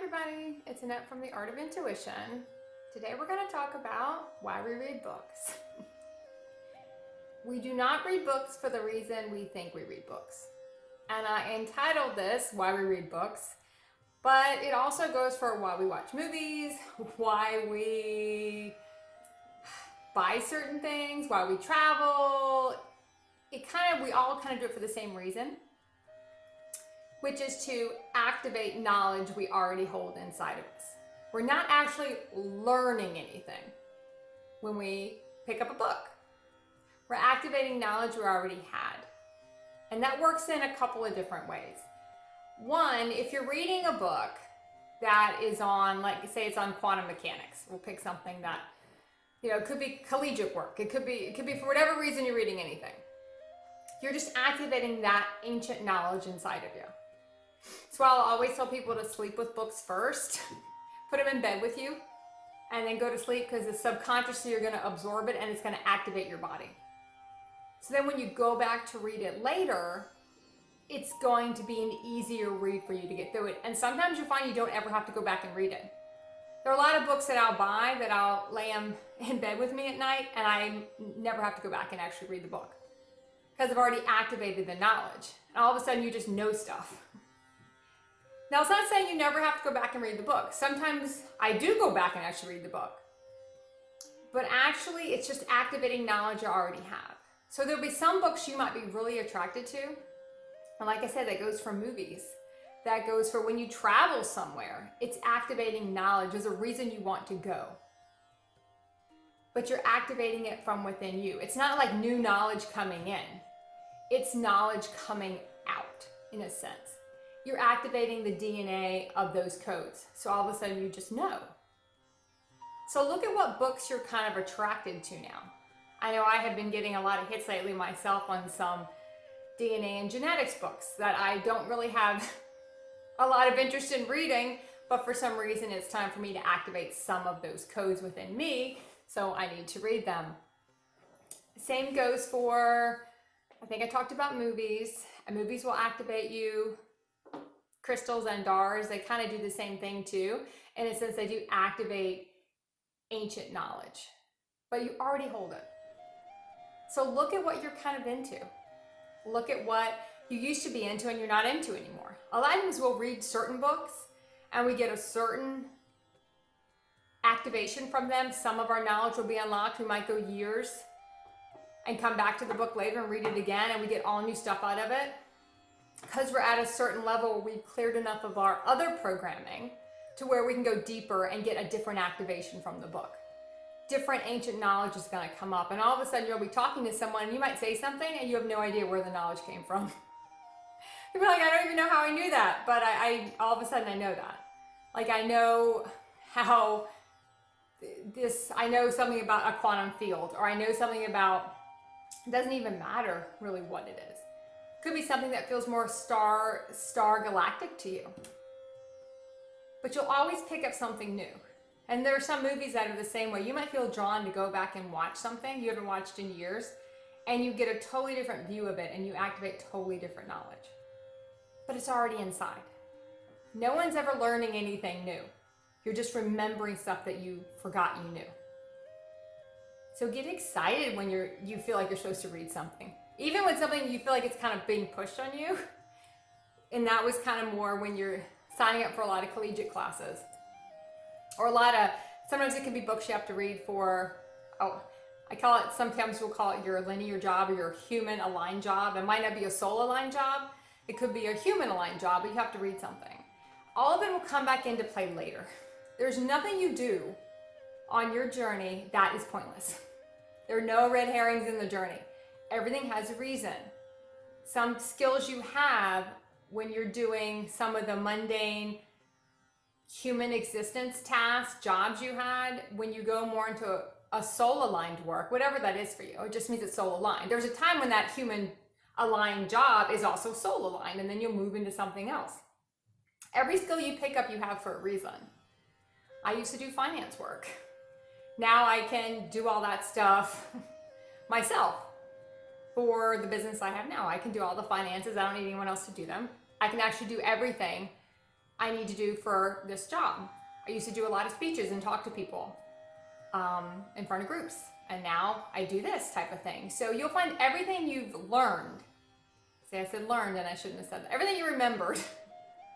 everybody, it's Annette from The Art of Intuition. Today we're going to talk about why we read books. We do not read books for the reason we think we read books. And I entitled this Why We Read Books, but it also goes for why we watch movies, why we buy certain things, why we travel. We all kind of do it for the same reason, which is to activate knowledge we already hold inside of us. We're not actually learning anything when we pick up a book. We're activating knowledge we already had. And that works in a couple of different ways. One, if you're reading a book that is on, like say it's on quantum mechanics, we'll pick something that, it could be collegiate work. It could be for whatever reason you're reading anything. You're just activating that ancient knowledge inside of you. So I'll always tell people to sleep with books first, put them in bed with you, and then go to sleep because the subconsciously you're going to absorb it and it's going to activate your body. So then when you go back to read it later, it's going to be an easier read for you to get through it. And sometimes you find you don't ever have to go back and read it. There are a lot of books that I'll buy that I'll lay them in bed with me at night and I never have to go back and actually read the book because I've already activated the knowledge. And all of a sudden you just know stuff. Now, it's not saying you never have to go back and read the book. Sometimes I do go back and actually read the book. But actually, it's just activating knowledge you already have. So there'll be some books you might be really attracted to. And like I said, that goes for movies. That goes for when you travel somewhere. It's activating knowledge. There's a reason you want to go. But you're activating it from within you. It's not like new knowledge coming in. It's knowledge coming out, in a sense. You're activating the DNA of those codes. So all of a sudden you just know. So look at what books you're kind of attracted to now. I know I have been getting a lot of hits lately myself on some DNA and genetics books that I don't really have a lot of interest in reading, but for some reason it's time for me to activate some of those codes within me, so I need to read them. Same goes for, I think I talked about movies. Movies will activate you. Crystals and DARs, they kind of do the same thing too. In a sense, they do activate ancient knowledge, but you already hold it. So look at what you're kind of into. Look at what you used to be into and you're not into anymore. A lot of times we'll read certain books and we get a certain activation from them. Some of our knowledge will be unlocked. We might go years and come back to the book later and read it again and we get all new stuff out of it. Because we're at a certain level where we've cleared enough of our other programming to where we can go deeper and get a different activation from the book. Different ancient knowledge is going to come up and all of a sudden you'll be talking to someone and you might say something and you have no idea where the knowledge came from. You'll be like, I don't even know how I knew that, but I all of a sudden I know that. Like I know how I know something about a quantum field, or I know something about, it doesn't even matter really what it is. Could be something that feels more star galactic to you. But you'll always pick up something new. And there are some movies that are the same way. You might feel drawn to go back and watch something you haven't watched in years, and you get a totally different view of it and you activate totally different knowledge. But it's already inside. No one's ever learning anything new. You're just remembering stuff that you forgot you knew. So get excited when you feel like you're supposed to read something. Even when something you feel like it's kind of being pushed on you. And that was kind of more when you're signing up for a lot of collegiate classes. Or sometimes it can be books you have to read for, sometimes we'll call it your linear job or your human aligned job. It might not be a soul aligned job. It could be a human aligned job, but you have to read something. All of it will come back into play later. There's nothing you do on your journey that is pointless. There are no red herrings in the journey. Everything has a reason. Some skills you have when you're doing some of the mundane human existence tasks, jobs you had, when you go more into a soul aligned work, whatever that is for you, it just means it's soul aligned. There's a time when that human aligned job is also soul aligned, and then you'll move into something else. Every skill you pick up, you have for a reason. I used to do finance work. Now I can do all that stuff myself. For the business I have now, I can do all the finances. I don't need anyone else to do them. I can actually do everything I need to do for this job. I used to do a lot of speeches and talk to people in front of groups. And now I do this type of thing. So you'll find everything you've learned. See, I said learned and I shouldn't have said that. Everything you remembered,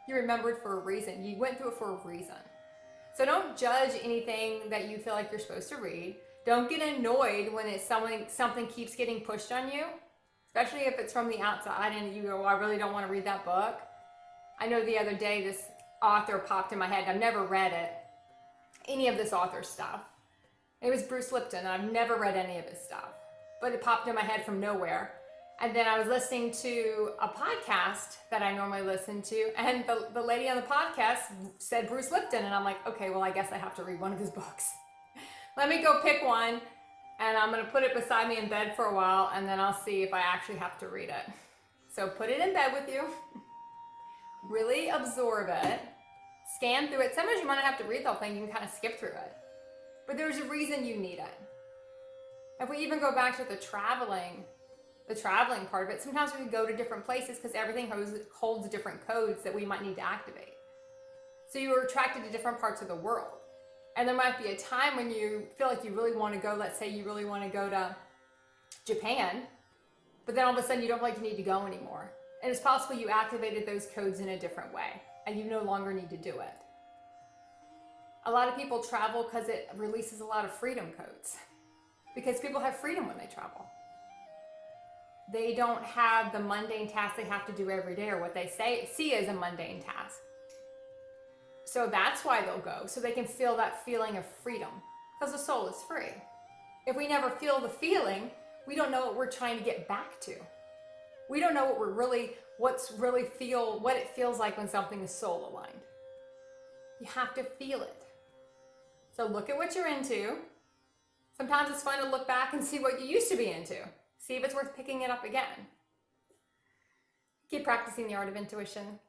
you remembered for a reason. You went through it for a reason. So don't judge anything that you feel like you're supposed to read. Don't get annoyed when it's something keeps getting pushed on you, especially if it's from the outside and you go, well, I really don't want to read that book. I know the other day this author popped in my head. I've never read it, any of this author's stuff. It was Bruce Lipton, and I've never read any of his stuff, but it popped in my head from nowhere. And then I was listening to a podcast that I normally listen to, and the lady on the podcast said Bruce Lipton, and I'm like, okay, well, I guess I have to read one of his books. Let me go pick one, and I'm going to put it beside me in bed for a while, and then I'll see if I actually have to read it. So put it in bed with you. Really absorb it. Scan through it. Sometimes you might not have to read the whole thing. You can kind of skip through it. But there's a reason you need it. If we even go back to the traveling part of it, sometimes we go to different places because everything holds different codes that we might need to activate. So you are attracted to different parts of the world. And there might be a time when you feel like you really want to go, let's say you really want to go to Japan, but then all of a sudden you don't feel like you need to go anymore. And it's possible you activated those codes in a different way and you no longer need to do it. A lot of people travel because it releases a lot of freedom codes, because people have freedom when they travel. They don't have the mundane tasks they have to do every day or what they see as a mundane task. So that's why they'll go, so they can feel that feeling of freedom, because the soul is free. If we never feel the feeling, we don't know what we're trying to get back to. We don't know what it feels like when something is soul aligned. You have to feel it. So look at what you're into. Sometimes it's fun to look back and see what you used to be into. See if it's worth picking it up again. Keep practicing the art of intuition.